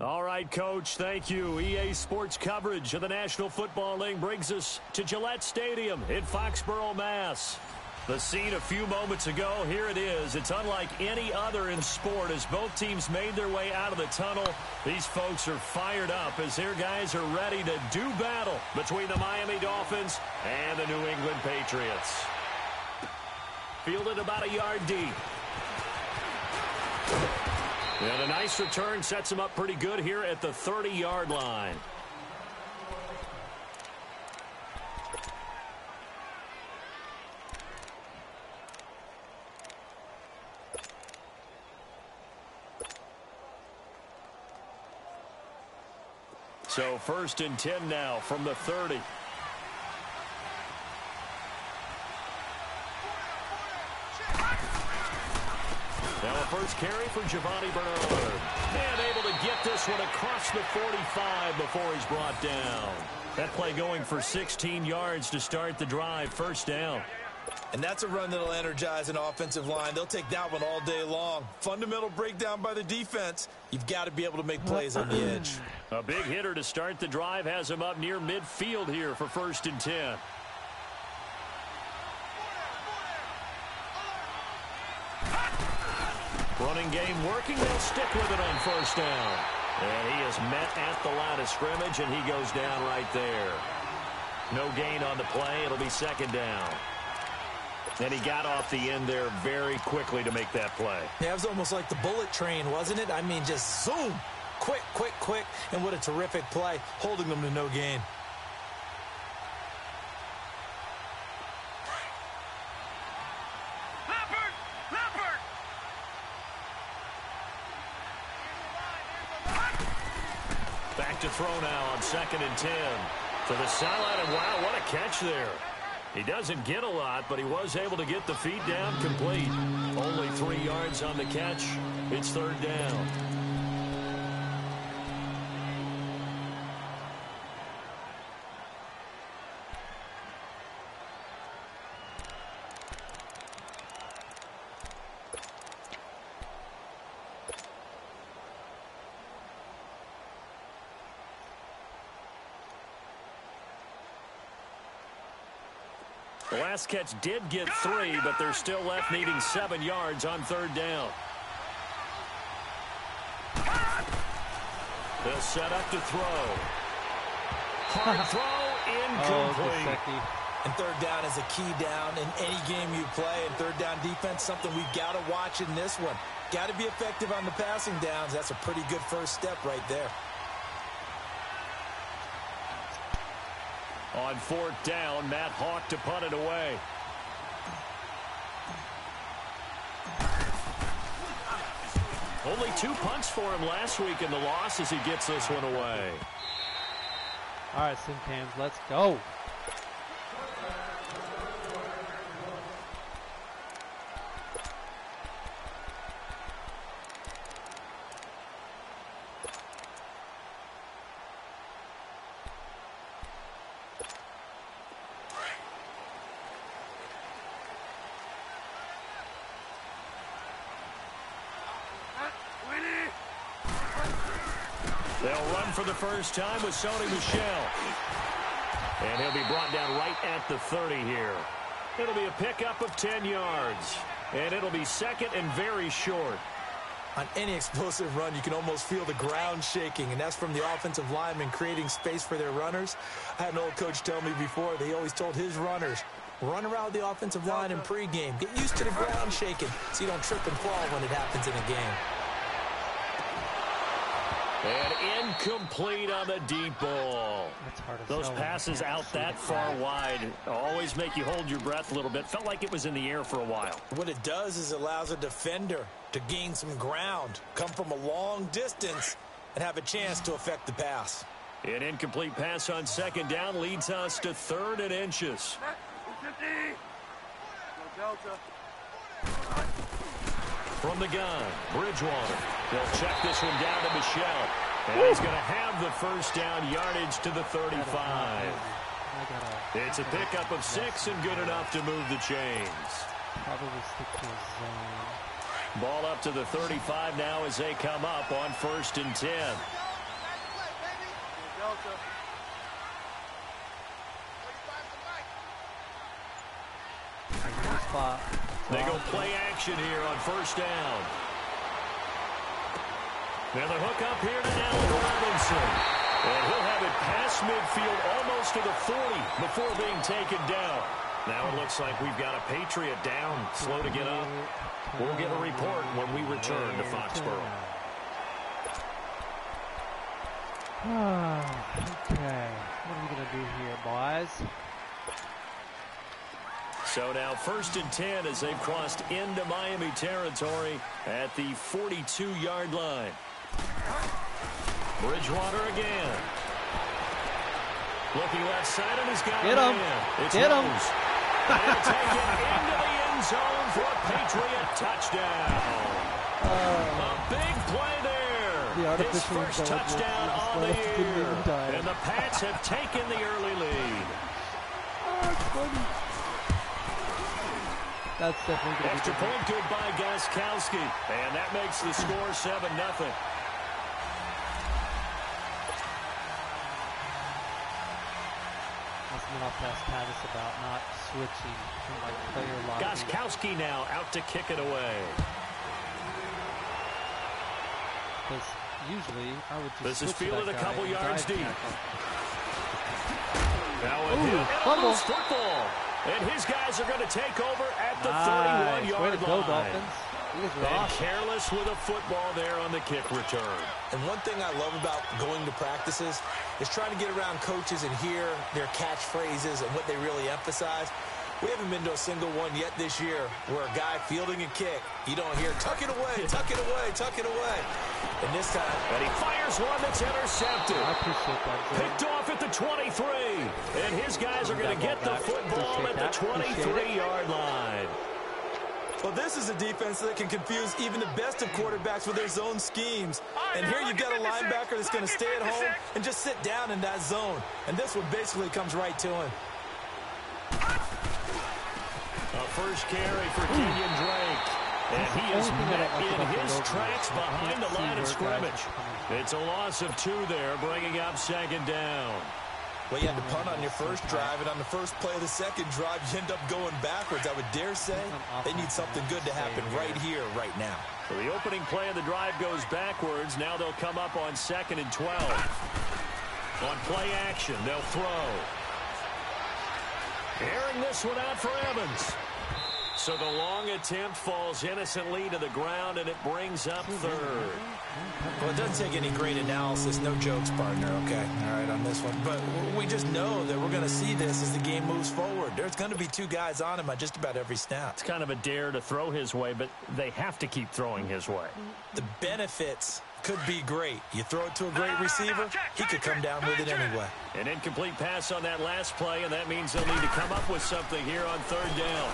All right, Coach, thank you. EA Sports coverage of the National Football League brings us to Gillette Stadium in Foxborough, Mass. The scene a few moments ago, here it is. It's unlike any other in sport as both teams made their way out of the tunnel. These folks are fired up as their guys are ready to do battle between the Miami Dolphins and the New England Patriots. Fielded about a yard deep. And a nice return sets him up pretty good here at the 30-yard line. So 1st and 10 now from the 30. Now a first carry for Giovanni Bernard. And able to get this one across the 45 before he's brought down. That play going for 16 yards to start the drive. First down. And that's a run that'll energize an offensive line. They'll take that one all day long. Fundamental breakdown by the defense. You've got to be able to make plays on the edge. A big hitter to start the drive has him up near midfield here for 1st and 10. Running game working. They'll stick with it on 1st down. And he is met at the line of scrimmage, and he goes down right there. No gain on the play. It'll be 2nd down. And he got off the end there very quickly to make that play. Yeah, it was almost like the bullet train, wasn't it? I mean, just zoom. Quick, quick, quick. And what a terrific play, holding them to no gain. Back to throw now on 2nd and 10. To the sideline, and wow, what a catch there. He doesn't get a lot, but he was able to get the feet down complete. Only 3 yards on the catch. It's 3rd down. The last catch did get 3, but they're still left needing 7 yards on 3rd down. They'll set up to throw. Hard throw, incomplete. And 3rd down is a key down in any game you play. And 3rd down defense, something we've got to watch in this one. Got to be effective on the passing downs. That's a pretty good first step right there. On 4th down, Matt Hawk to punt it away. Only 2 punts for him last week in the loss as he gets this one away. All right, Simcans, let's go. They'll run for the first time with Sony Michel. And he'll be brought down right at the 30 here. It'll be a pickup of 10 yards. And it'll be 2nd and very short. On any explosive run, you can almost feel the ground shaking, and that's from the offensive linemen creating space for their runners. I had an old coach tell me before, they always told his runners, run around the offensive line in pregame. Get used to the ground shaking so you don't trip and fall when it happens in a game. And incomplete on the deep ball. Those passes out that far wide always make you hold your breath a little bit. Felt like it was in the air for a while. What it does is allows a defender to gain some ground, come from a long distance, and have a chance to affect the pass. An incomplete pass on 2nd down leads us to 3rd and inches. From the gun, Bridgewater. They'll check this one down to Michel. And he's going to have the first down yardage to the 35. It's a pickup of 6 and good enough to move the chains. Probably stick to his zone. Ball up to the 35 now as they come up on 1st and 10. They go play action here on 1st down. Now the hook up here to Allen Robinson. And he'll have it past midfield almost to the 40 before being taken down. Now it looks like we've got a Patriot down, slow to get up. We'll get a report when we return to Foxborough. Okay, what are we going to do here, boys? So now 1st and 10 as they've crossed into Miami territory at the 42-yard line. Bridgewater again. Looking left side, and he's got Get him. Get him. And he'll take it into the end zone for a Patriot touchdown. A big play there. His first touchdown on the year. And the Pats have taken the early lead. That's funny. That's definitely going to be extra point good by Gostkowski. And that makes the score 7-0. I'll pass Tavis about not switching from my player line. Gostkowski now out to kick it away. Because usually I would just this is switch fielded a couple yards deep. Now a fumble. Football. And his guys are going to take over at the 31-yard line. Go, Dolphins. And careless with a football there on the kick return. And one thing I love about going to practices is trying to get around coaches and hear their catchphrases and what they really emphasize. We haven't been to a single one yet this year where a guy fielding a kick, you don't hear, tuck it away, tuck it away, tuck it away. And this time... And he fires one that's intercepted. I appreciate that, Joe. Picked off at the 23. And his guys are going to get the football at the 23-yard line. Well, this is a defense that can confuse even the best of quarterbacks with their zone schemes. And here you've got a linebacker that's going to stay at home and just sit down in that zone. And this one basically comes right to him. A first carry for Kenyon Drake. And he is met in his tracks behind the line of scrimmage. It's a loss of 2 there, bringing up 2nd down. Well, you had to punt on your first drive, and on the first play of the second drive, you end up going backwards. I would dare say they need something good to happen right here, right now. So the opening play of the drive goes backwards. Now they'll come up on 2nd and 12. On play action, they'll throw. Airing this one out for Evans. So the long attempt falls innocently to the ground, and it brings up 3rd. Well, it doesn't take any great analysis. No jokes, partner, okay? All right, on this one. But we just know that we're going to see this as the game moves forward. There's going to be 2 guys on him on just about every snap. It's kind of a dare to throw his way, but they have to keep throwing his way. The benefits could be great. You throw it to a great receiver, he could come down with it anyway. An incomplete pass on that last play, and that means they'll need to come up with something here on 3rd down.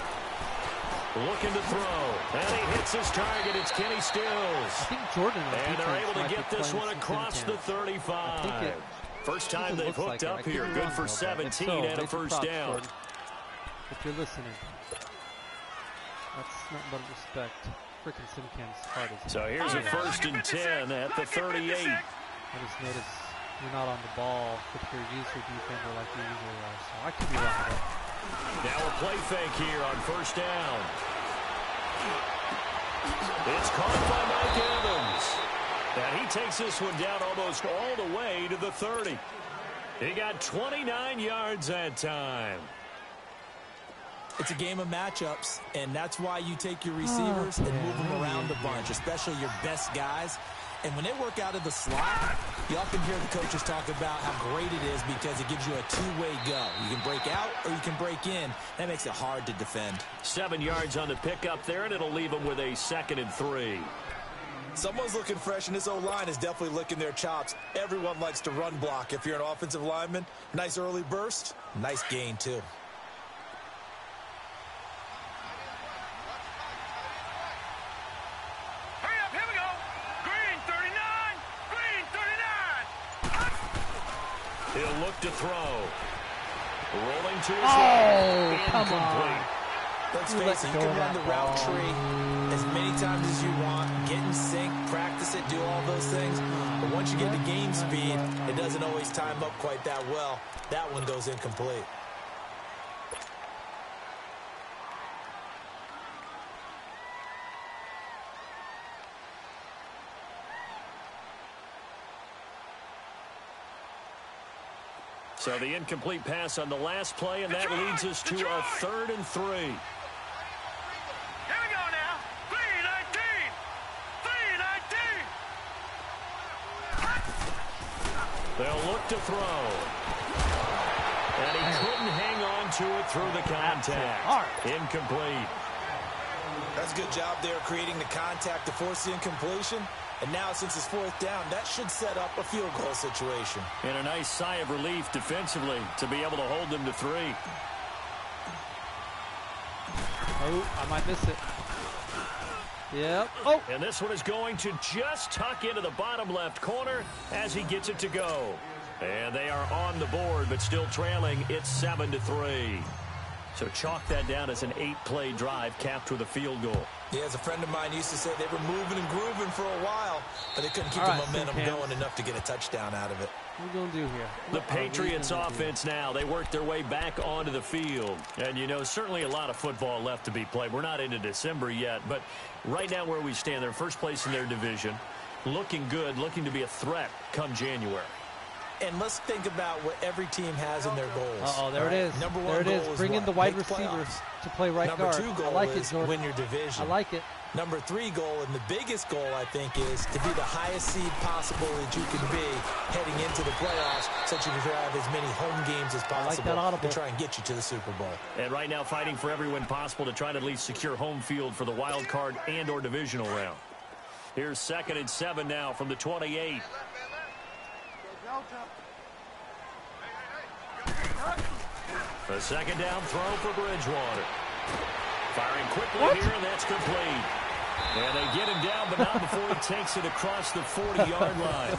Looking to throw, and he hits his target. It's Kenny Stills. I think Jordan and they're able to get this one across the 35. First time they've hooked up here. Good for 17 and a first down. If you're listening, that's nothing but respect. Freaking Simcam's heart is. So here's a 1st and 10 at the 38. I just noticed you're not on the ball with your user defender like you usually are, so I could be wrong with that. Now a play fake here on 1st down. It's caught by Mike Evans. And he takes this one down almost all the way to the 30. He got 29 yards that time. It's a game of matchups, and that's why you take your receivers and move them around a bunch, especially your best guys. And when they work out of the slot, you often hear the coaches talk about how great it is because it gives you a 2-way go. You can break out or you can break in. That makes it hard to defend. 7 yards on the pickup there, and it'll leave them with a 2nd and 3. Someone's looking fresh, and this O-line is definitely licking their chops. Everyone likes to run block. If you're an offensive lineman, nice early burst, nice gain too. He'll look to throw. Rolling to his right. Incomplete. Let's face it, you can run the route tree as many times as you want, get in sync, practice it, do all those things. But once you get to game speed, it doesn't always time up quite that well. That one goes incomplete. So the incomplete pass on the last play, and that leads us to a 3rd and 3. Here we go now. 3-19. 3-19. They'll look to throw. And he couldn't hang on to it through the contact. Incomplete. That's a good job there creating the contact to force the incompletion. And now, since it's 4th down, that should set up a field goal situation. And a nice sigh of relief defensively to be able to hold them to 3. Oh, I might miss it. Yep. Oh! And this one is going to just tuck into the bottom left corner as he gets it to go. And they are on the board, but still trailing. It's 7-3. So chalk that down as an 8-play drive capped with a field goal. Yeah, as a friend of mine used to say, they were moving and grooving for a while, but they couldn't keep the momentum going enough to get a touchdown out of it. What are we going to do here? The Patriots offense now, they work their way back onto the field. And, you know, certainly a lot of football left to be played. We're not into December yet, but right now where we stand, they're first place in their division, looking good, looking to be a threat come January. And let's think about what every team has in their goals. Uh-oh, there it is. Number one there it is. goal is Bring in what? the wide Make receivers playoffs. to play right Number guard. 2 goal I like is it, Jordan. win your division. I like it. Number 3 goal, and the biggest goal, I think, is to be the highest seed possible that you can be heading into the playoffs, so that you can have as many home games as possible to try and get you to the Super Bowl. And right now fighting for every win possible to try to at least secure home field for the wild card and or divisional round. Here's 2nd and 7 now from the 28. A 2nd down throw for Bridgewater. Firing quickly here, and that's complete. And they get him down, but not before he takes it across the 40-yard line.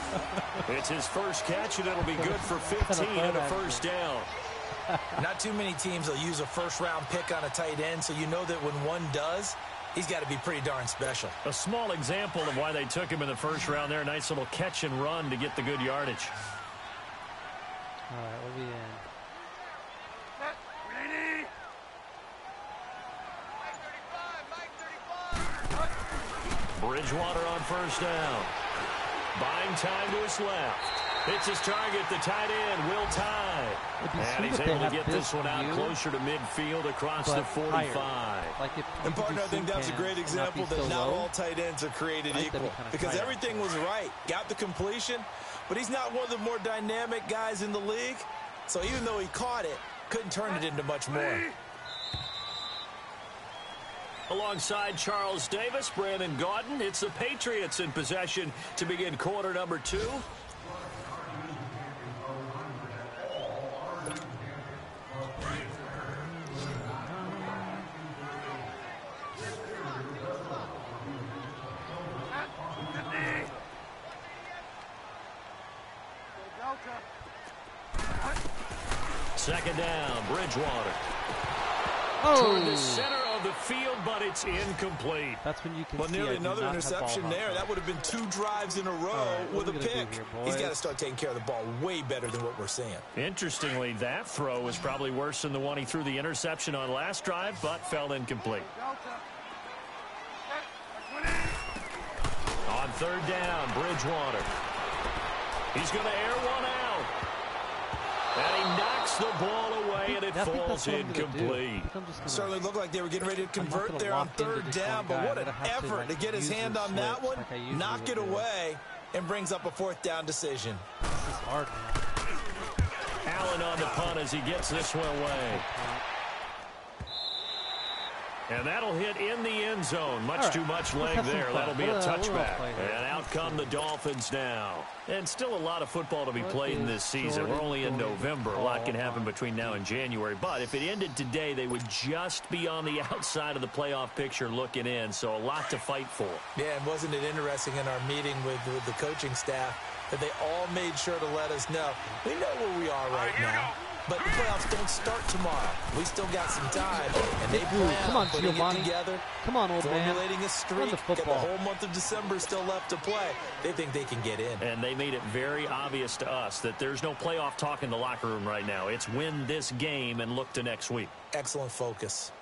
It's his first catch, and it'll be good for 15 and a 1st down. Not too many teams will use a first-round pick on a tight end, so you know that when one does, he's got to be pretty darn special. A small example of why they took him in the 1st round there. Nice little catch and run to get the good yardage. All right, we'll be in. Bridgewater on 1st down. Buying time to his left. Hits his target, the tight end, Will Tye. And he's able to get this one out closer to midfield across the 45. And partner, I think that's a great example that not all tight ends are created equal. Because everything was right. Got the completion, but he's not one of the more dynamic guys in the league. So even though he caught it, couldn't turn it into much more. Alongside Charles Davis, Brandon Gaudin, it's the Patriots in possession to begin quarter number 2. Second down, Bridgewater. Toward the center of the field, but it's incomplete. That's when you can see nearly another interception there. That would have been 2 drives in a row with a pick. He's got to start taking care of the ball way better than what we're seeing. Interestingly, that throw was probably worse than the one he threw the interception on last drive, but fell incomplete. On 3rd down, Bridgewater. He's going to air one out. And he knocks the ball away, and it falls incomplete. Certainly looked like they were getting ready to convert there on 3rd down, but what an effort to get his hand on that one, knock it away, and brings up a 4th down decision. This is hard, man. Allen on the punt as he gets this one away. And that'll hit in the end zone. Much too much leg there. That'll be a touchback. And out come the Dolphins now. And still a lot of football to be played in this season. We're only in November. A lot can happen between now and January. But if it ended today, they would just be on the outside of the playoff picture looking in. So a lot to fight for. Yeah, and wasn't it interesting in our meeting with the coaching staff that they all made sure to let us know. We know where we are right now. but the playoffs don't start tomorrow. We still got some time, and they plan on putting it together. Come on, old man. Formulating a streak. Run the football. Got the whole month of December still left to play. They think they can get in. And they made it very obvious to us that there's no playoff talk in the locker room right now. It's win this game and look to next week. Excellent focus.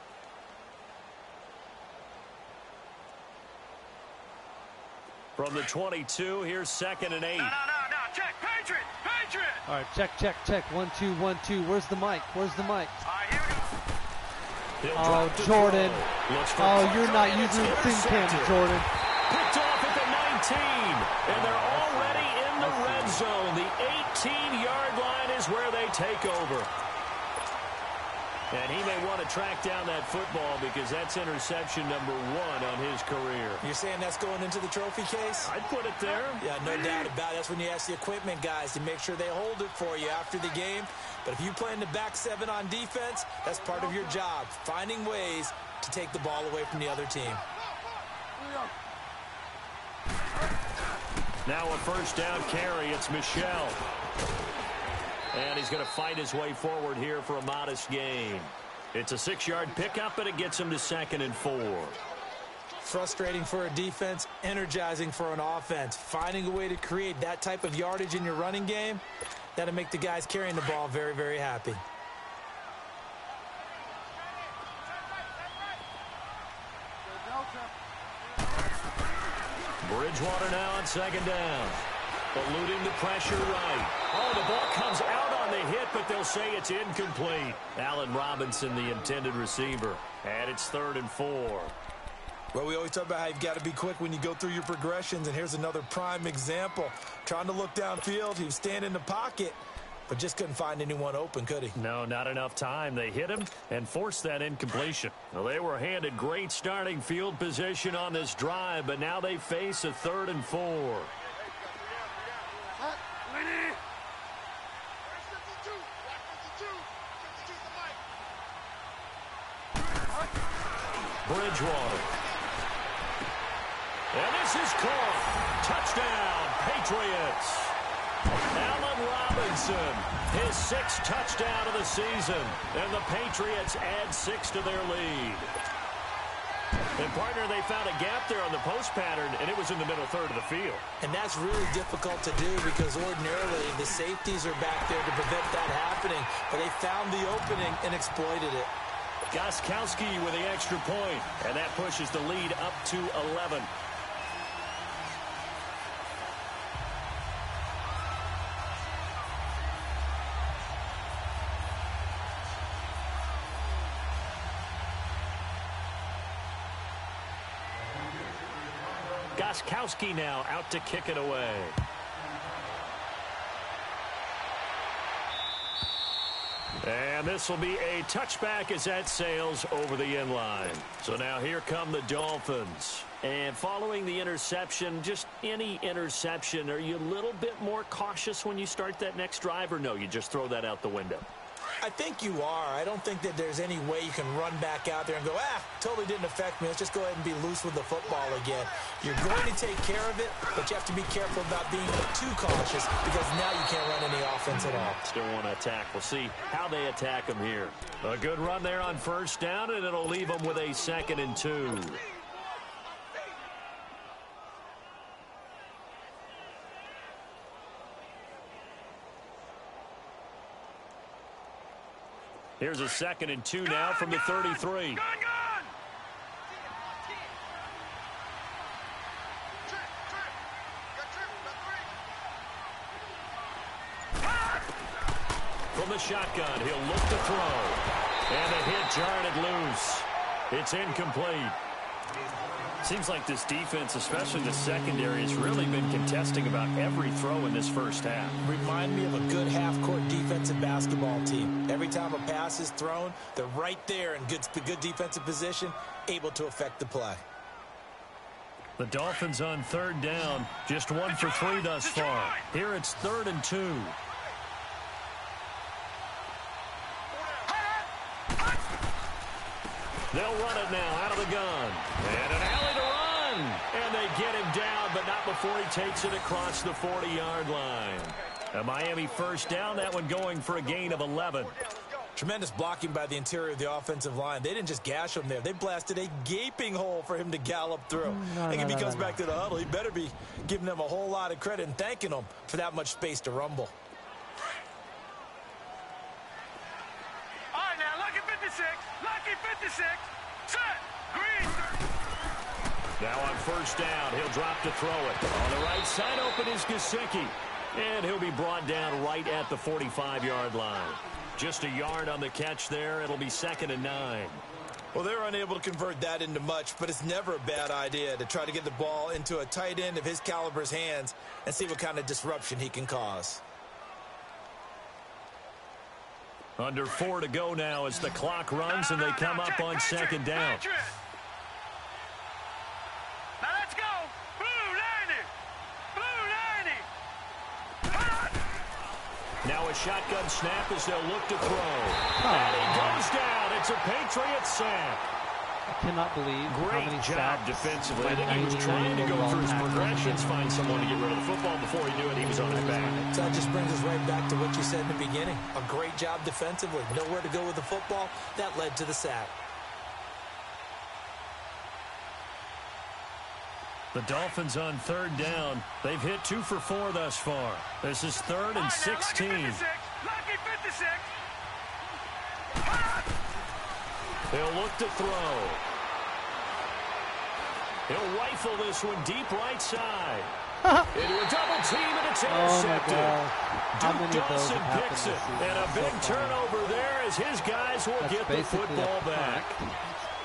From the 22, here's 2nd and 8. No. Check. Patriot. All right, check. 1, 2, 1, 2. Where's the mic? All right, here we go. Oh, Jordan. Oh, you're not using the sim cam, Jordan. Picked off at the 19, and they're already in the red zone. The 18-yard line is where they take over. And he may want to track down that football because that's interception number 1 on his career. You're saying that's going into the trophy case? I'd put it there. Yeah, no doubt about it. That's when you ask the equipment guys to make sure they hold it for you after the game. But if you play in the back 7 on defense, that's part of your job, finding ways to take the ball away from the other team. Now a first down carry. It's Michel. And he's going to fight his way forward here for a modest gain. It's a 6-yard pickup, and it gets him to 2nd and 4. Frustrating for a defense, energizing for an offense. Finding a way to create that type of yardage in your running game, that'll make the guys carrying the ball very, very happy. Bridgewater now on 2nd down. Eluding the pressure right. Oh, the ball comes out on the hit, but they'll say it's incomplete. Allen Robinson, the intended receiver. And it's 3rd and 4. Well, we always talk about how you've got to be quick when you go through your progressions, and here's another prime example. Trying to look downfield, he was standing in the pocket, but just couldn't find anyone open, could he? No, not enough time. They hit him and forced that incompletion. Well, they were handed great starting field position on this drive, but now they face a 3rd and 4. Bridgewater. And this is caught. Touchdown, Patriots. Allen Robinson, his 6th touchdown of the season. And the Patriots add 6 to their lead. And, partner, they found a gap there on the post pattern, and it was in the middle 3rd of the field. And that's really difficult to do because ordinarily the safeties are back there to prevent that happening. But they found the opening and exploited it. Gostkowski with the extra point, and that pushes the lead up to 11. Gostkowski now out to kick it away. And this will be a touchback as that sails over the end line. So now here come the Dolphins. And following the interception, just any interception, are you a little bit more cautious when you start that next drive, or no, you just throw that out the window? I think you are. I don't think that there's any way you can run back out there and go, totally didn't affect me. Let's just go ahead and be loose with the football again. You're going to take care of it, but you have to be careful about being too cautious because now you can't run any offense at all. Still want to attack. We'll see how they attack them here. A good run there on first down, and it'll leave them with a 2nd and 2. Here's a 2nd and 2 now from the 33. From the shotgun, he'll look to throw. And a hit jarred it loose. It's incomplete. Seems like this defense, especially the secondary, has really been contesting about every throw in this first half. Remind me of a good half-court defensive basketball team. Every time a pass is thrown, they're right there in good defensive position, able to affect the play. The Dolphins on 3rd down, just 1 for 3 thus far. Here it's 3rd and 2. They'll run it now out of the gun. And an alley to run. And they get him down, but not before he takes it across the 40-yard line. A Miami first down, that one going for a gain of 11. Tremendous blocking by the interior of the offensive line. They didn't just gash him there. They blasted a gaping hole for him to gallop through. I think if he comes back to the huddle, he better be giving them a whole lot of credit and thanking them for that much space to rumble. All right, now, lucky 56. Lucky 56. Set. Green. Now on first down, he'll drop to throw it. On the right side, open is Gesicki. And he'll be brought down right at the 45-yard line. Just a yard on the catch there. It'll be 2nd and 9. Well, they're unable to convert that into much, but it's never a bad idea to try to get the ball into a tight end of his caliber's hands and see what kind of disruption he can cause. Under 4 to go now as the clock runs and they come up on 2nd down. Now let's go. Blue 90. Blue 90. Now a shotgun snap as they'll look to throw. And he goes down. It's a Patriots sack. I cannot believe how many Great job sacks defensively. I by think he was 99 trying to go through his overall progressions, tackles. find someone to get rid of the football. Before he knew it, he was on his back. So that just brings us right back to what you said in the beginning. A great job defensively. Nowhere to go with the football. That led to the sack. The Dolphins on 3rd down. They've hit 2 for 4 thus far. This is 3rd and 16. Lucky 56. Lucky 56. He'll look to throw. He'll rifle this one deep right side. Into a double team, and it's intercepted. How many Duke of those Dawson have happened picks this it. season? And a So big far. turnover there as his guys will That's get the basically a football punt. back.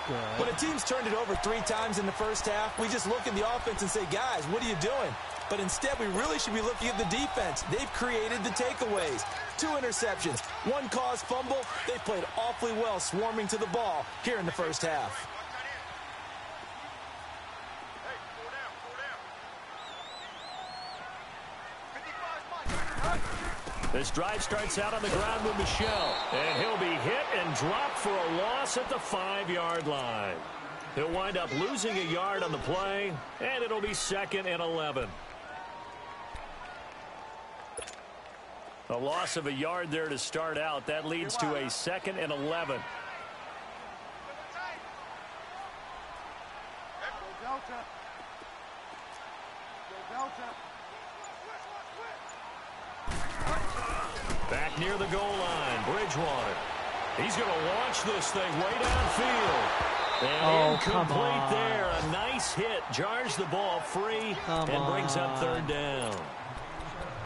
Good. When a team's turned it over 3 times in the first half, we just look at the offense and say, guys, what are you doing? But instead, we really should be looking at the defense. They've created the takeaways. 2 interceptions, 1 caused fumble. They played awfully well swarming to the ball here in the first half. This drive starts out on the ground with Michel. And he'll be hit and dropped for a loss at the 5-yard line. He'll wind up losing a yard on the play, and it'll be 2nd and 11. A loss of a yard there to start out. That leads to a 2nd and 11. Back near the goal line, Bridgewater. He's going to launch this thing way downfield. And incomplete there. A nice hit. Jars the ball free and brings up 3rd down.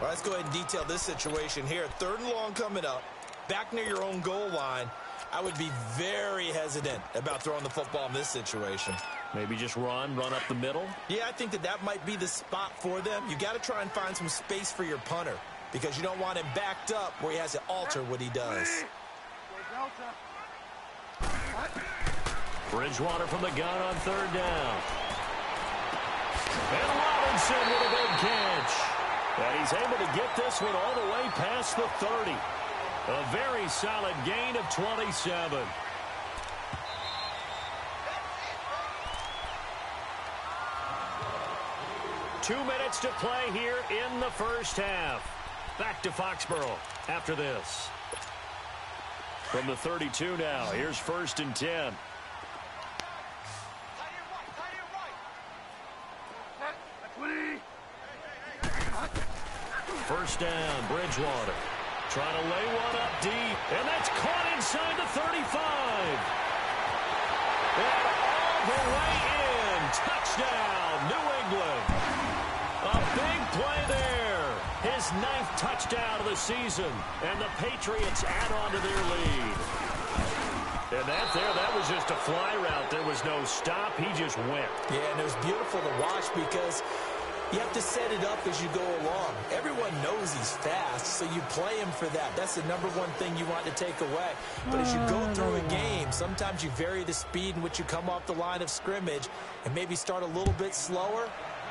Well, let's go ahead and detail this situation here. 3rd and long coming up. Back near your own goal line. I would be very hesitant about throwing the football in this situation. Maybe just run up the middle? Yeah, I think that might be the spot for them. You got to try and find some space for your punter because you don't want him backed up where he has to alter what he does. Bridgewater from the gun on 3rd down. And Robinson with a big catch. And he's able to get this one all the way past the 30. A very solid gain of 27. Two minutes to play here in the first half. Back to Foxborough after this. From the 32 now, here's 1st and 10. First down, Bridgewater. Trying to lay one up deep, and that's caught inside the 35. And all the way in. Touchdown, New England. A big play there. His 9th touchdown of the season, and the Patriots add on to their lead. And that was just a fly route. There was no stop. He just went. Yeah, and it was beautiful to watch because you have to set it up as you go along. Everyone knows he's fast, so you play him for that. That's the number one thing you want to take away. But as you go through a game, sometimes you vary the speed in which you come off the line of scrimmage and maybe start a little bit slower,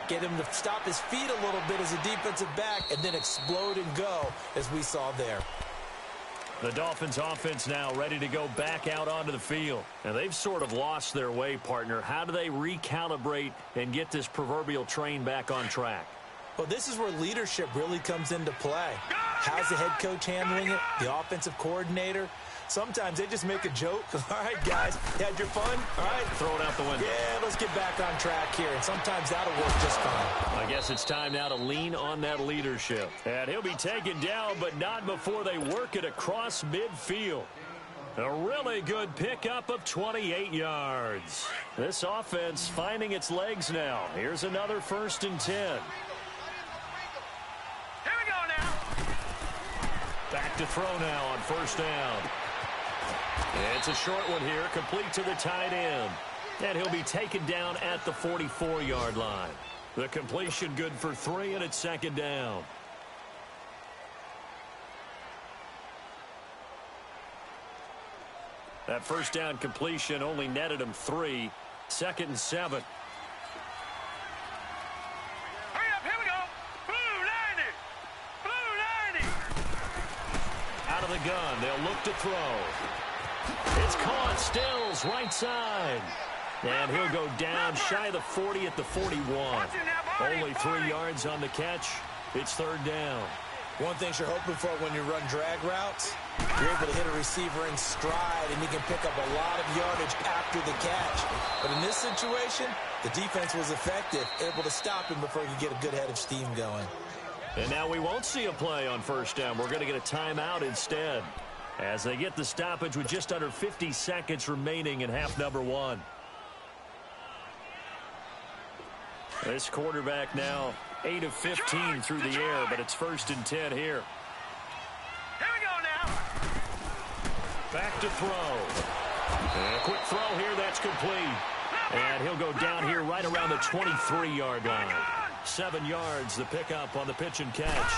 get him to stop his feet a little bit as a defensive back, and then explode and go as we saw there. The Dolphins offense now ready to go back out onto the field. And they've sort of lost their way, partner. How do they recalibrate and get this proverbial train back on track? Well, this is where leadership really comes into play. How's the head coach handling it? The offensive coordinator? Sometimes they just make a joke. All right, guys, you had your fun? All right. Throw it out the window. Yeah, let's get back on track here, and sometimes that'll work just fine. I guess it's time now to lean on that leadership. And he'll be taken down, but not before they work it across midfield. A really good pickup of 28 yards. This offense finding its legs now. Here's another 1st and 10. Here we go now. Back to throw now on 1st down. It's a short one here, complete to the tight end. And he'll be taken down at the 44-yard line. The completion good for 3, and it's 2nd down. That 1st down completion only netted him 3. 2nd and 7. Hurry up, here we go. Blue 90. Blue 90. Out of the gun, they'll look to throw. It's caught. Stills, right side. And he'll go down shy of the 40 at the 41. Only 3 yards on the catch. It's 3rd down. One thing you're hoping for when you run drag routes, you're able to hit a receiver in stride, and you can pick up a lot of yardage after the catch. But in this situation, the defense was effective, able to stop him before he could get a good head of steam going. And now we won't see a play on 1st down. We're going to get a timeout instead, as they get the stoppage with just under 50 seconds remaining in half number 1. This quarterback now 8 of 15 through the air, but it's 1st and 10 here. Here we go now. Back to throw. And a quick throw here, that's complete. And he'll go down here right around the 23-yard line. 7 yards, the pickup on the pitch and catch.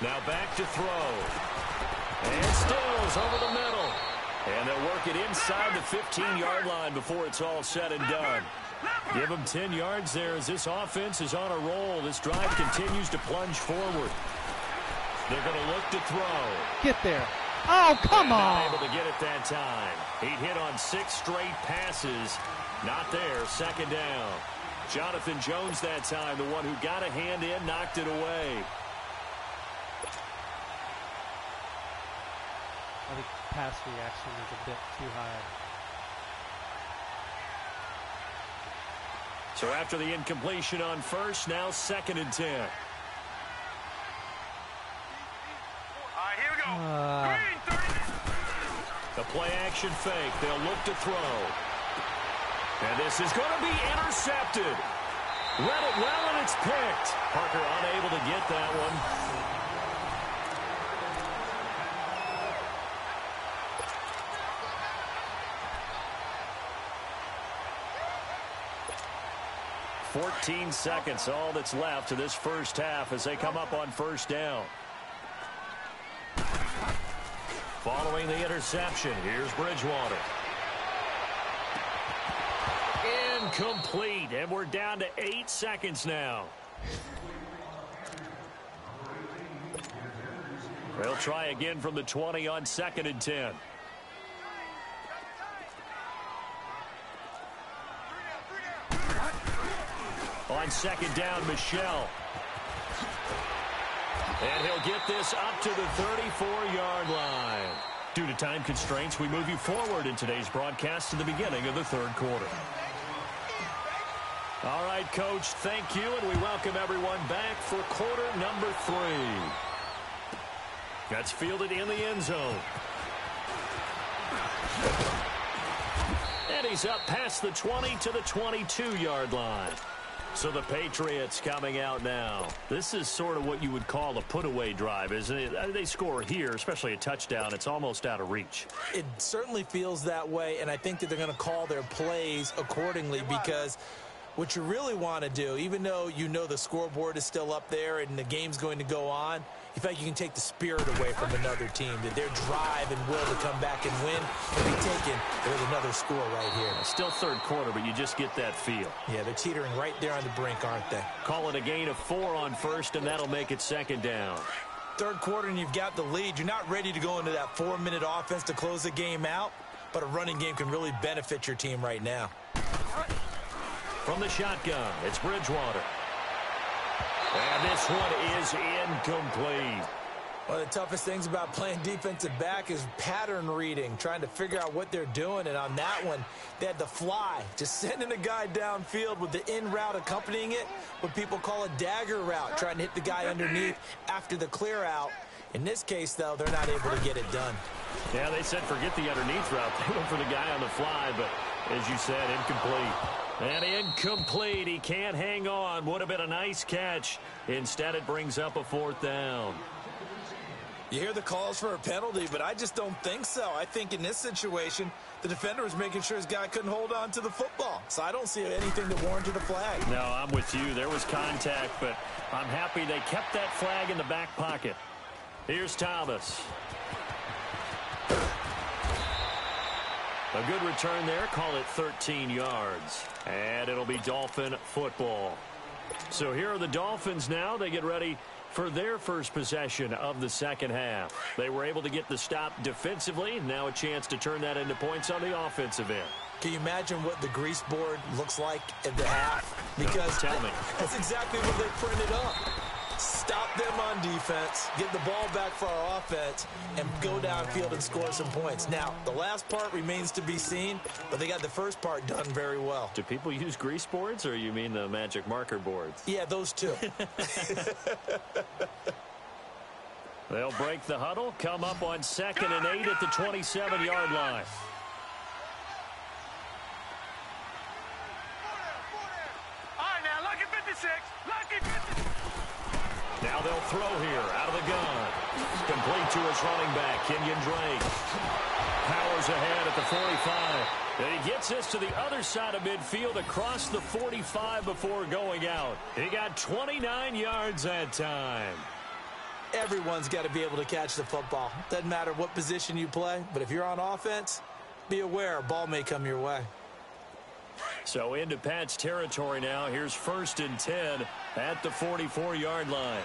Now back to throw. And Stills over the middle. And they'll work it inside the 15-yard line before it's all said and done. Give them 10 yards there as this offense is on a roll. This drive continues to plunge forward. They're going to look to throw. Get there. Oh, come on. Not able to get it that time. He hit on 6 straight passes. Not there. 2nd down. Jonathan Jones that time, the one who got a hand in, knocked it away. I think pass reaction is a bit too high. So after the incompletion on 1st, now 2nd and 10. All right, here we go. Green 30. The play action fake. They'll look to throw. And this is going to be intercepted. Read it well, and it's picked. Parker unable to get that one. "14 seconds, all that's left to this first half as they come up on 1st down. Following the interception, here's Bridgewater. Incomplete, and we're down to 8 seconds now. They'll try again from the 20 on 2nd and 10. On 2nd down, Michelle. And he'll get this up to the 34-yard line. Due to time constraints, we move you forward in today's broadcast to the beginning of the 3rd quarter. All right, Coach, thank you, and we welcome everyone back for quarter number 3. That's fielded in the end zone. And he's up past the 20 to the 22-yard line. So the Patriots coming out now. This is sort of what you would call a put-away drive, isn't it? They score here, especially a touchdown. It's almost out of reach. It certainly feels that way, and I think that they're going to call their plays accordingly because what you really want to do, even though you know the scoreboard is still up there and the game's going to go on, you feel like you can take the spirit away from another team, that their drive and will to come back and win can be taken with another score right here. Still 3rd quarter, but you just get that feel. Yeah, they're teetering right there on the brink, aren't they? Call it a gain of 4 on 1st, and that'll make it 2nd down. 3rd quarter, and you've got the lead. You're not ready to go into that 4-minute offense to close the game out, but a running game can really benefit your team right now. From the shotgun, it's Bridgewater. And this one is incomplete. One of the toughest things about playing defensive back is pattern reading, trying to figure out what they're doing. And on that one, they had the fly, just sending a guy downfield with the in route accompanying it, what people call a dagger route, trying to hit the guy underneath after the clear out. In this case, though, they're not able to get it done. Yeah, they said forget the underneath route. They went for the guy on the fly, but as you said, incomplete. And incomplete. He can't hang on. Would have been a nice catch. Instead, it brings up a 4th down. You hear the calls for a penalty, but I just don't think so. I think in this situation, the defender was making sure his guy couldn't hold on to the football. So I don't see anything that warranted a flag. No, I'm with you. There was contact, but I'm happy they kept that flag in the back pocket. Here's Thomas. A good return there. Call it 13 yards. And it'll be Dolphin football. So here are the Dolphins now. They get ready for their first possession of the second half. They were able to get the stop defensively. Now a chance to turn that into points on the offensive end. Can you imagine what the grease board looks like at the half? Because Tell me. That's exactly what they printed up. Stop them on defense, get the ball back for our offense, and go downfield and score some points. Now, the last part remains to be seen, but they got the first part done very well. Do people use grease boards, or you mean the magic marker boards? Yeah, those two. They'll break the huddle, come up on 2nd and 8 at the 27-yard line. All right, now, lucky 56. Lucky 56. Now they'll throw here out of the gun. Complete to his running back, Kenyon Drake. Powers ahead at the 45. And he gets this to the other side of midfield across the 45 before going out. He got 29 yards that time. Everyone's got to be able to catch the football. Doesn't matter what position you play, but if you're on offense, be aware a ball may come your way. So into Pat's territory now. Here's 1st and 10 at the 44-yard line.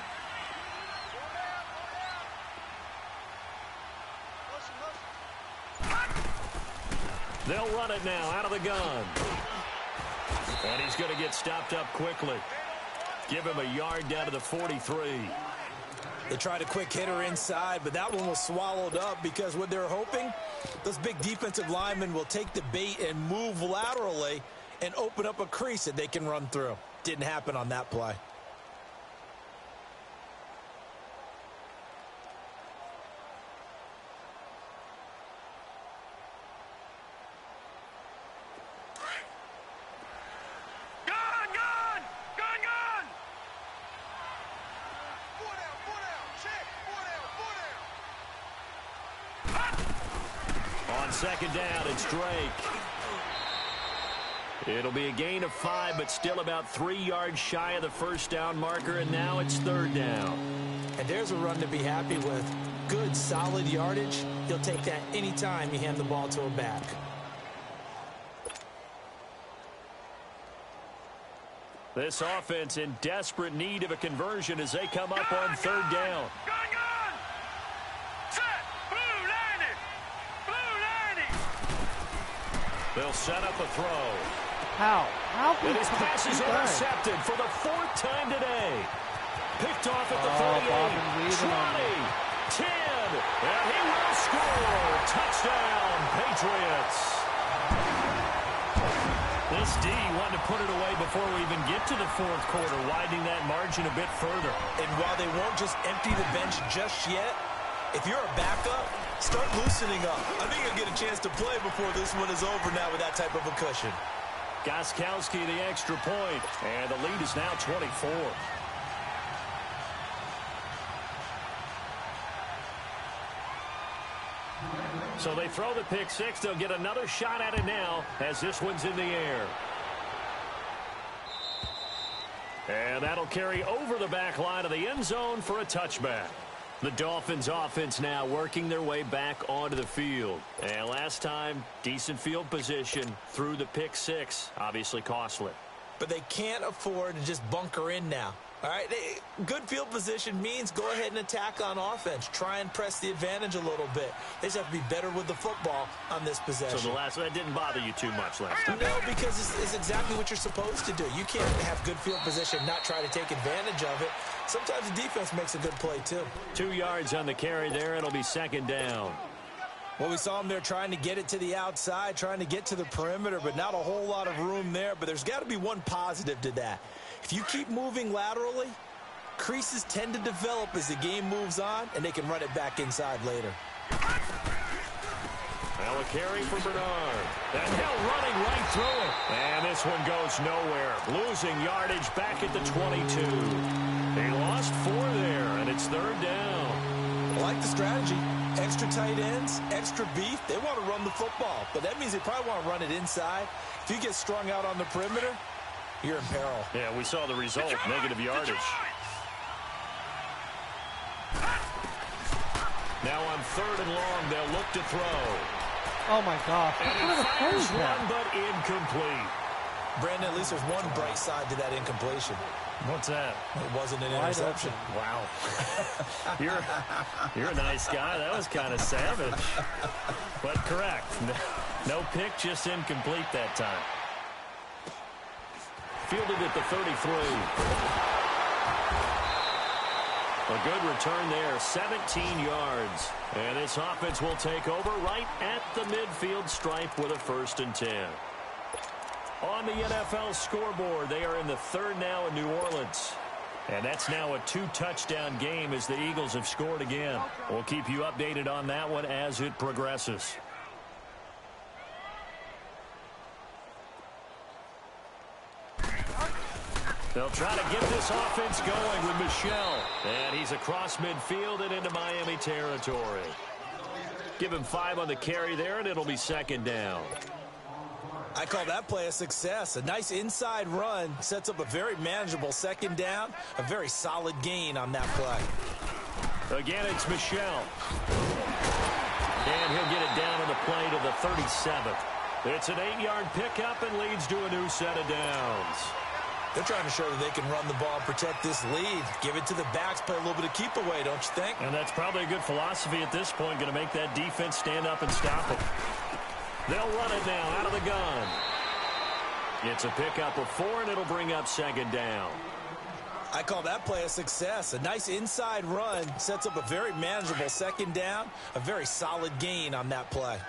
They'll run it now out of the gun. And he's going to get stopped up quickly. Give him a yard down to the 43. They tried a quick hitter inside, but that one was swallowed up because what they're hoping, those big defensive linemen will take the bait and move laterally and open up a crease that they can run through. Didn't happen on that play. On 2nd down, it's Drake. It'll be a gain of 5, but still about 3 yards shy of the 1st down marker, and now it's 3rd down. And there's a run to be happy with. Good, solid yardage. You'll take that anytime you hand the ball to a back. This offense in desperate need of a conversion as they come up on 3rd down. They'll set up a throw. How? And his pass is intercepted for the 4th time today. Picked off at the 38, 20, 10, and he will score. Touchdown, Patriots. This D wanted to put it away before we even get to the 4th quarter, widening that margin a bit further. And while they won't just empty the bench just yet, if you're a backup, start loosening up. I think you'll get a chance to play before this one is over now with that type of a cushion. Gostkowski the extra point, and the lead is now 24. So they throw the pick 6. They'll get another shot at it now as this one's in the air. And that'll carry over the back line of the end zone for a touchback. The Dolphins offense now working their way back onto the field. And last time, decent field position through the pick 6. Obviously costly. But they can't afford to just bunker in now. All right, good field position means go ahead and attack on offense. Try and press the advantage a little bit. They just have to be better with the football on this possession. So the last one, that didn't bother you too much last time? No, because it's exactly what you're supposed to do. You can't have good field position, not try to take advantage of it. Sometimes the defense makes a good play, too. 2 yards on the carry there. It'll be second down. Well, we saw him there trying to get it to the outside, trying to get to the perimeter, but not a whole lot of room there. But there's got to be one positive to that. If you keep moving laterally, creases tend to develop as the game moves on, and they can run it back inside later. Well, a carry for Bernard. And Hill running right through it. And this one goes nowhere. Losing yardage back at the 22. They lost 4 there, and it's third down. I like the strategy. Extra tight ends, extra beef. They want to run the football, but that means they probably want to run it inside. If you get strung out on the perimeter, you're in peril. Yeah, we saw the result, negative yardage. Now on third and long, they'll look to throw. Oh my gosh. And What kind of play is one, that? but incomplete. Brandon, at least there's one bright side to that incompletion. What's that? It wasn't an Wide interception. open. Wow. You're a nice guy. That was kind of savage. But correct. No pick, just incomplete that time. Fielded at the 33. A good return there, 17 yards. And this offense will take over right at the midfield stripe with a 1st and 10. On the NFL scoreboard, they are in the third now in New Orleans. And that's now a 2-touchdown game as the Eagles have scored again. We'll keep you updated on that one as it progresses. They'll try to get this offense going with Michel. And he's across midfield and into Miami territory. Give him 5 on the carry there, and it'll be second down. I call that play a success. A nice inside run sets up a very manageable second down. A very solid gain on that play. Again, it's Michel. And he'll get it down on the play to the 37th. It's an 8-yard pickup and leads to a new set of downs. They're trying to show that they can run the ball, protect this lead. Give it to the backs, play a little bit of keep away, don't you think? And that's probably a good philosophy at this point, going to make that defense stand up and stop it. They'll run it now out of the gun. It's a pickup of 4, and it'll bring up second down. I call that play a success. A nice inside run sets up a very manageable second down. A very solid gain on that play.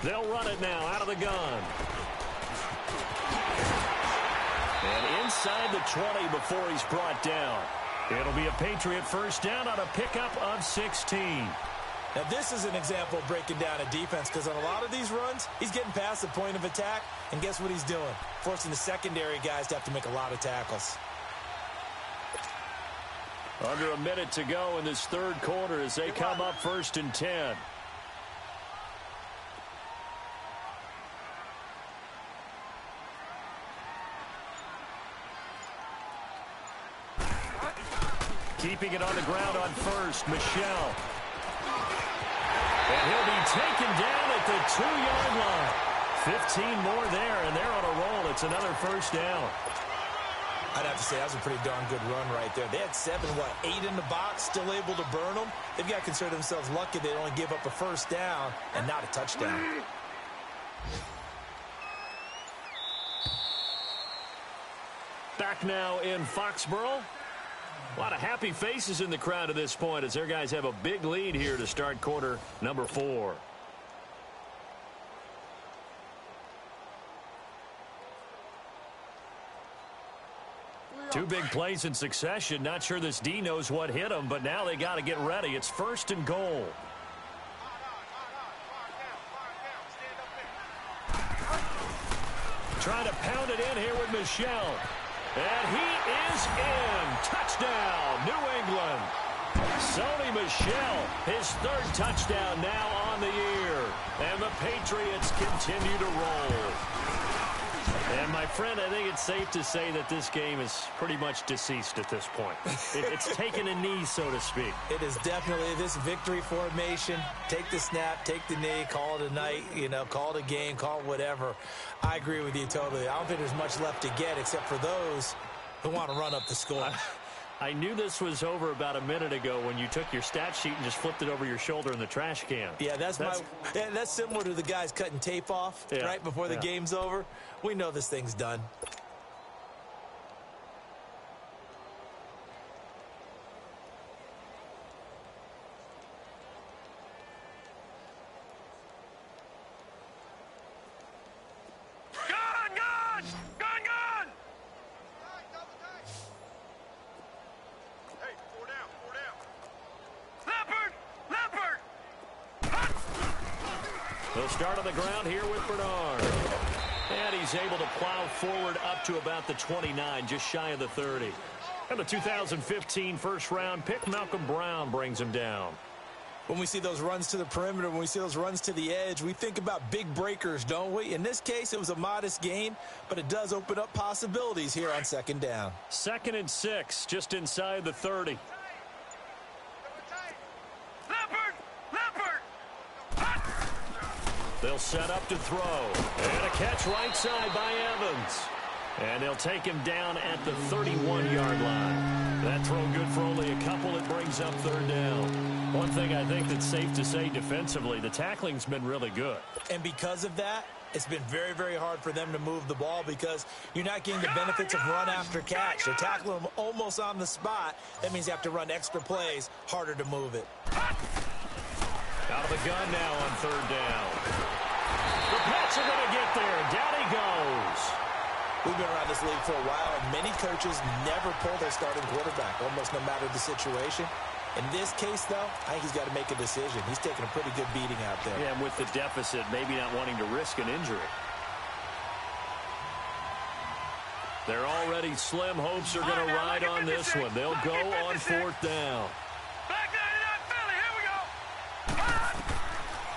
They'll run it now out of the gun. And inside the 20 before he's brought down. It'll be a Patriot first down on a pickup of 16. Now, this is an example of breaking down a defense because on a lot of these runs, he's getting past the point of attack, and guess what he's doing? Forcing the secondary guys to have to make a lot of tackles. Under a minute to go in this third quarter as they come up 1st and 10. Keeping it on the ground on first, Michel. And he'll be taken down at the 2-yard line. 15 more there, and they're on a roll. It's another first down. I'd have to say that was a pretty darn good run right there. They had 8 in the box, still able to burn them. They've got to consider themselves lucky they only give up a first down and not a touchdown. Back now in Foxborough. A lot of happy faces in the crowd at this point as their guys have a big lead here to start quarter number 4. Two big plays in succession. Not sure this D knows what hit him, but now they got to get ready. It's 1st and goal. Trying to pound it in here with Michel. And he is in. Touchdown, New England. Sony Michel, his 3rd touchdown now on the year. And the Patriots continue to roll. And, my friend, I think it's safe to say that this game is pretty much deceased at this point. It's taken a knee, so to speak. It is definitely this victory formation. Take the snap, take the knee, call it a night, call it a game, call it whatever. I agree with you totally. I don't think there's much left to get except for those who want to run up the score. I knew this was over about a minute ago when you took your stat sheet and just flipped it over your shoulder in the trash can. Yeah, that's similar to the guys cutting tape off right before the game's over. We know this thing's done. They'll start on the ground here with Bernard. And he's able to plow forward up to about the 29, just shy of the 30. And the 2015 first-round pick, Malcolm Brown, brings him down. When we see those runs to the perimeter, when we see those runs to the edge, we think about big breakers, don't we? In this case, it was a modest gain, but it does open up possibilities here on second down. 2nd and 6, just inside the 30. They'll set up to throw. And a catch right side by Evans. And they'll take him down at the 31-yard line. That throw good for only a couple. It brings up 3rd down. One thing I think that's safe to say defensively, the tackling's been really good. And because of that, it's been very, very hard for them to move the ball because you're not getting the benefits of run after catch. They're tackling them almost on the spot. That means you have to run extra plays, harder to move it. Out of the gun now on 3rd down. The Pats are going to get there. Down he goes. We've been around this league for a while, and many coaches never pull their starting quarterback, almost no matter the situation. In this case, though, I think he's got to make a decision. He's taking a pretty good beating out there. Yeah, and with the deficit, maybe not wanting to risk an injury. They're already slim. Hopes are going to ride on this one. They'll go on 4th down.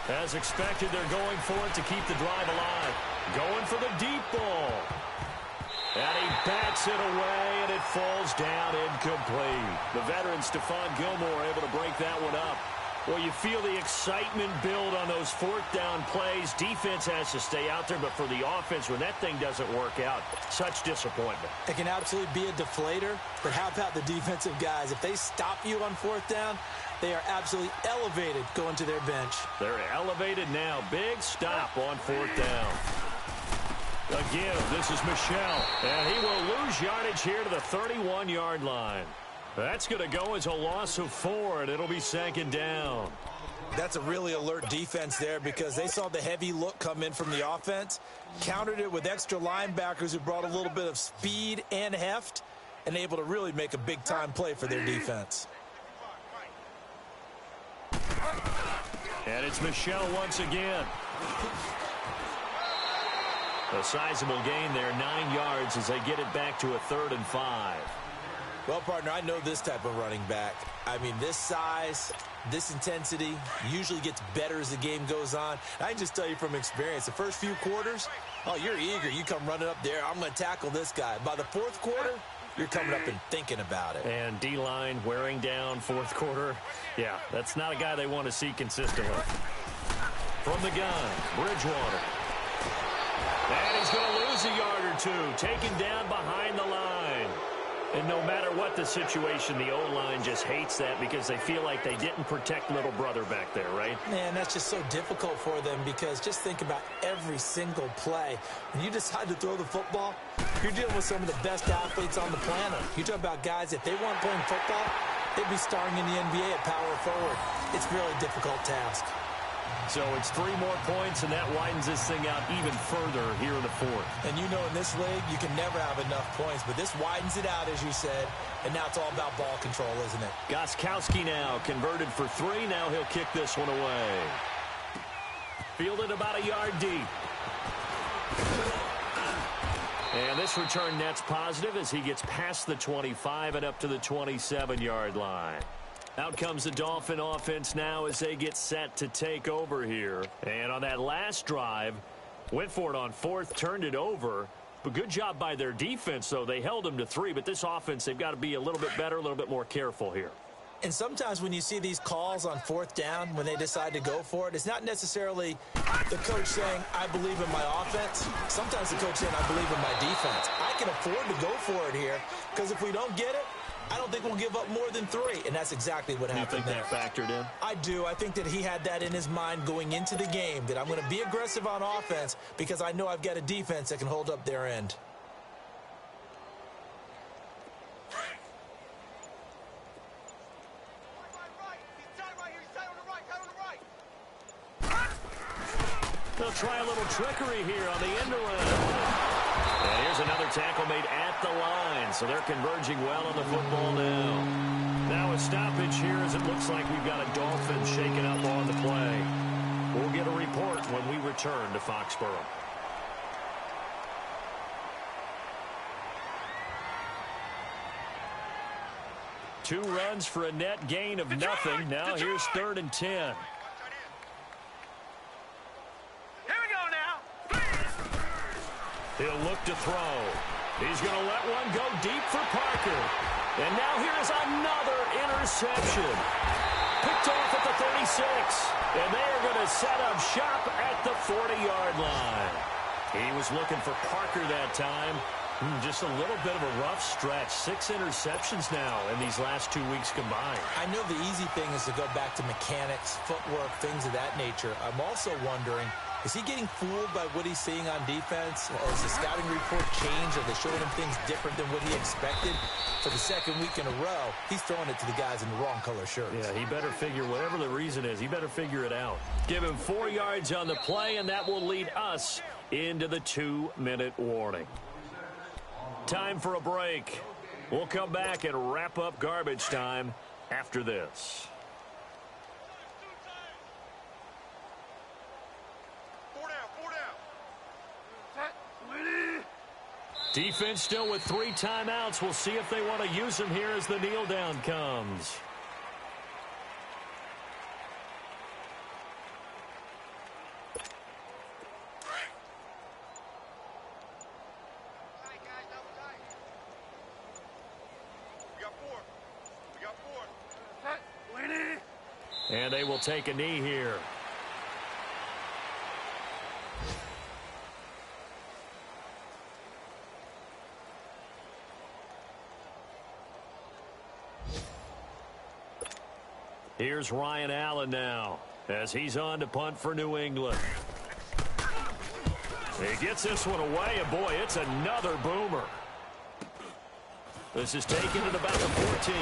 As expected, they're going for it to keep the drive alive. Going for the deep ball. And he bats it away, and it falls down incomplete. The veteran Stephon Gilmore able to break that one up. Well, you feel the excitement build on those 4th down plays. Defense has to stay out there, but for the offense, when that thing doesn't work out, such disappointment. It can absolutely be a deflator, but how about the defensive guys? If they stop you on 4th down, they are absolutely elevated going to their bench. They're elevated now. Big stop on 4th down. Again, this is Michel, and he will lose yardage here to the 31-yard line. That's going to go as a loss of 4, and it'll be 2nd down. That's a really alert defense there because they saw the heavy look come in from the offense, countered it with extra linebackers who brought a little bit of speed and heft, and able to really make a big-time play for their defense. And it's Michel once again. A sizable gain there, 9 yards as they get it back to a 3rd and 5. Well, partner, I know this type of running back. I mean, this size, this intensity usually gets better as the game goes on. I can just tell you from experience, the first few quarters, oh, you're eager. You come running up there, I'm going to tackle this guy. By the 4th quarter, you're coming up and thinking about it. And D-line wearing down 4th quarter. Yeah, that's not a guy they want to see consistently. From the gun, Bridgewater. And he's going to lose a yard or 2, taken down behind the line. And no matter what the situation, the O-line just hates that because they feel like they didn't protect little brother back there, right? Man, that's just so difficult for them because just think about every single play. When you decide to throw the football, you're dealing with some of the best athletes on the planet. You talk about guys, if they weren't playing football, they'd be starring in the NBA at power forward. It's a really difficult task. So it's 3 more points, and that widens this thing out even further here in the 4th. And you know in this league, you can never have enough points, but this widens it out, as you said, and now it's all about ball control, isn't it? Gostkowski now converted for 3. Now he'll kick this one away. Fielded about a yard deep. And this return net's positive as he gets past the 25 and up to the 27-yard line. Out comes the Dolphin offense now as they get set to take over here. And on that last drive, went for it on 4th, turned it over, But good job by their defense, though. They held them to 3, but this offense, they've got to be a little bit better, a little bit more careful here. And sometimes when you see these calls on 4th down, when they decide to go for it, it's not necessarily the coach saying, I believe in my offense. Sometimes the coach saying, I believe in my defense. I can afford to go for it here because if we don't get it, I don't think we'll give up more than 3. And that's exactly what happened there. You think that factored in? I do. I think that he had that in his mind going into the game, that I'm going to be aggressive on offense because I know I've got a defense that can hold up their end. They'll try a little trickery here on the end around. And here's another tackle made at the line, so they're converging well on the football now. Now a stoppage here as it looks like we've got a Dolphin shaken up on the play. We'll get a report when we return to Foxborough. Two runs for a net gain of nothing. Now here's 3rd and 10. He'll look to throw. He's going to let one go deep for Parker. And now here's another interception. Picked off at the 36. And they are going to set up shop at the 40-yard line. He was looking for Parker that time. Just a little bit of a rough stretch. 6 interceptions now in these last 2 weeks combined. I know the easy thing is to go back to mechanics, footwork, things of that nature. I'm also wondering, is he getting fooled by what he's seeing on defense? Has the scouting report changed? Are they showing him things different than what he expected? For the 2nd week in a row, he's throwing it to the guys in the wrong color shirts. Yeah, he better figure, whatever the reason is, he better figure it out. Give him 4 yards on the play, and that will lead us into the 2-minute warning. Time for a break. We'll come back and wrap up garbage time after this. Defense still with 3 timeouts. We'll see if they want to use them here as the kneel down comes. And they will take a knee here. Here's Ryan Allen now as he's on to punt for New England. He gets this one away, and boy, it's another boomer. This is taken at about the 14.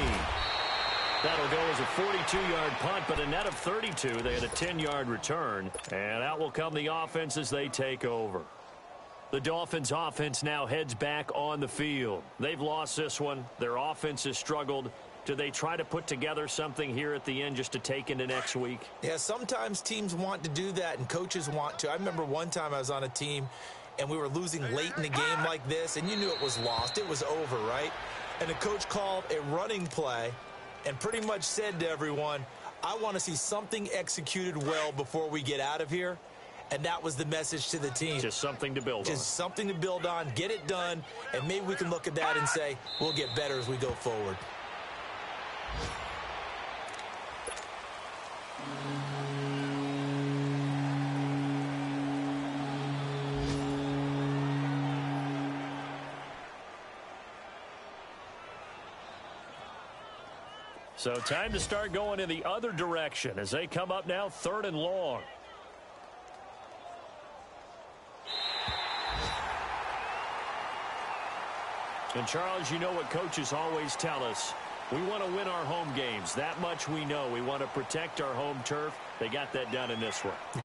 That'll go as a 42-yard punt, but a net of 32. They had a 10-yard return, and out will come the offense as they take over. The Dolphins' offense now heads back on the field. They've lost this one. Their offense has struggled. Do they try to put together something here at the end just to take into next week? Yeah, sometimes teams want to do that, and coaches want to. I remember one time I was on a team, and we were losing late in the game like this, and you knew it was lost. It was over, right? And the coach called a running play and pretty much said to everyone, I want to see something executed well before we get out of here. And that was the message to the team. Just something to build on. Just something to build on, get it done, and maybe we can look at that and say, we'll get better as we go forward. So time to start going in the other direction as they come up now 3rd and long. And Charles, you know what coaches always tell us. We want to win our home games. That much we know. We want to protect our home turf. They got that done in this one.